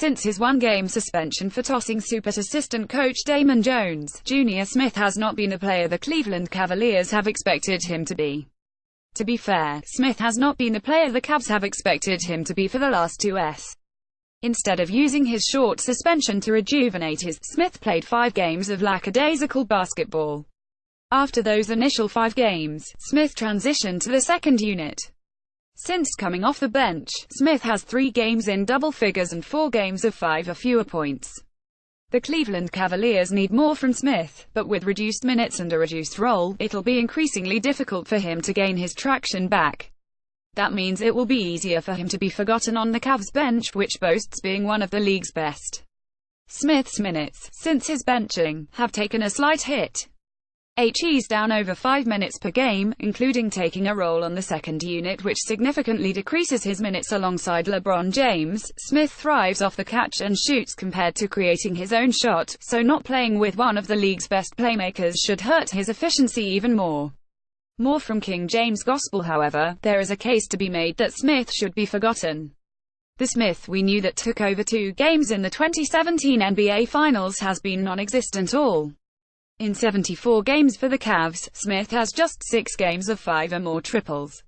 Since his one-game suspension for tossing Super assistant coach Damon Jones, Jr., Smith has not been the player the Cleveland Cavaliers have expected him to be. To be fair, Smith has not been the player the Cavs have expected him to be for the last 2s. Instead of using his short suspension to rejuvenate Smith played 5 games of lackadaisical basketball. After those initial 5 games, Smith transitioned to the second unit. Since coming off the bench, Smith has 3 games in double figures and 4 games of 5 or fewer points. The Cleveland Cavaliers need more from Smith, but with reduced minutes and a reduced role, it'll be increasingly difficult for him to gain his traction back. That means it will be easier for him to be forgotten on the Cavs bench, which boasts being one of the league's best. Smith's minutes, since his benching, have taken a slight hit. He's down over 5 minutes per game, including taking a role on the second unit, which significantly decreases his minutes alongside LeBron James. Smith thrives off the catch and shoots compared to creating his own shot, so not playing with one of the league's best playmakers should hurt his efficiency even more. More from King James Gospel, however, there is a case to be made that Smith should be forgotten. The Smith we knew that took over 2 games in the 2017 NBA Finals has been non-existent all. In 74 games for the Cavs, Smith has just 6 games of 5 or more triples.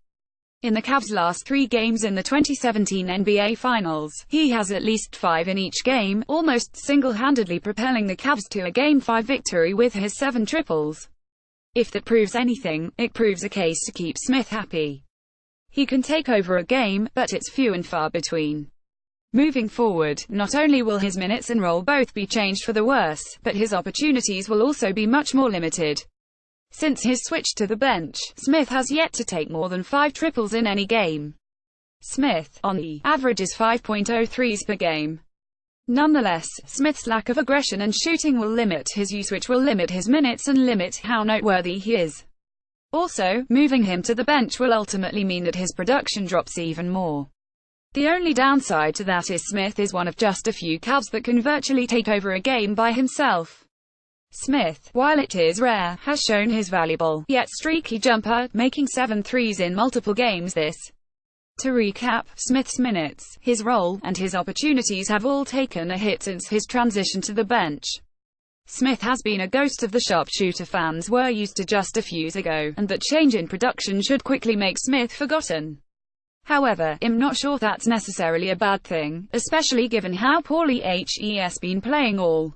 In the Cavs' last 3 games in the 2017 NBA Finals, he has at least 5 in each game, almost single-handedly propelling the Cavs to a Game 5 victory with his 7 triples. If that proves anything, it proves a case to keep Smith happy. He can take over a game, but it's few and far between. Moving forward, not only will his minutes and role both be changed for the worse, but his opportunities will also be much more limited. Since his switch to the bench, Smith has yet to take more than 5 triples in any game. Smith, on the average, is 5.0 threes per game. Nonetheless, Smith's lack of aggression and shooting will limit his use, which will limit his minutes and limit how noteworthy he is. Also, moving him to the bench will ultimately mean that his production drops even more. The only downside to that is Smith is one of just a few Cavs that can virtually take over a game by himself. Smith, while it is rare, has shown his valuable, yet streaky jumper, making 7 threes in multiple games this. To recap, Smith's minutes, his role, and his opportunities have all taken a hit since his transition to the bench. Smith has been a ghost of the sharpshooter fans were used to just a few years ago, and that change in production should quickly make Smith forgotten. However, I'm not sure that's necessarily a bad thing, especially given how poorly he's been playing all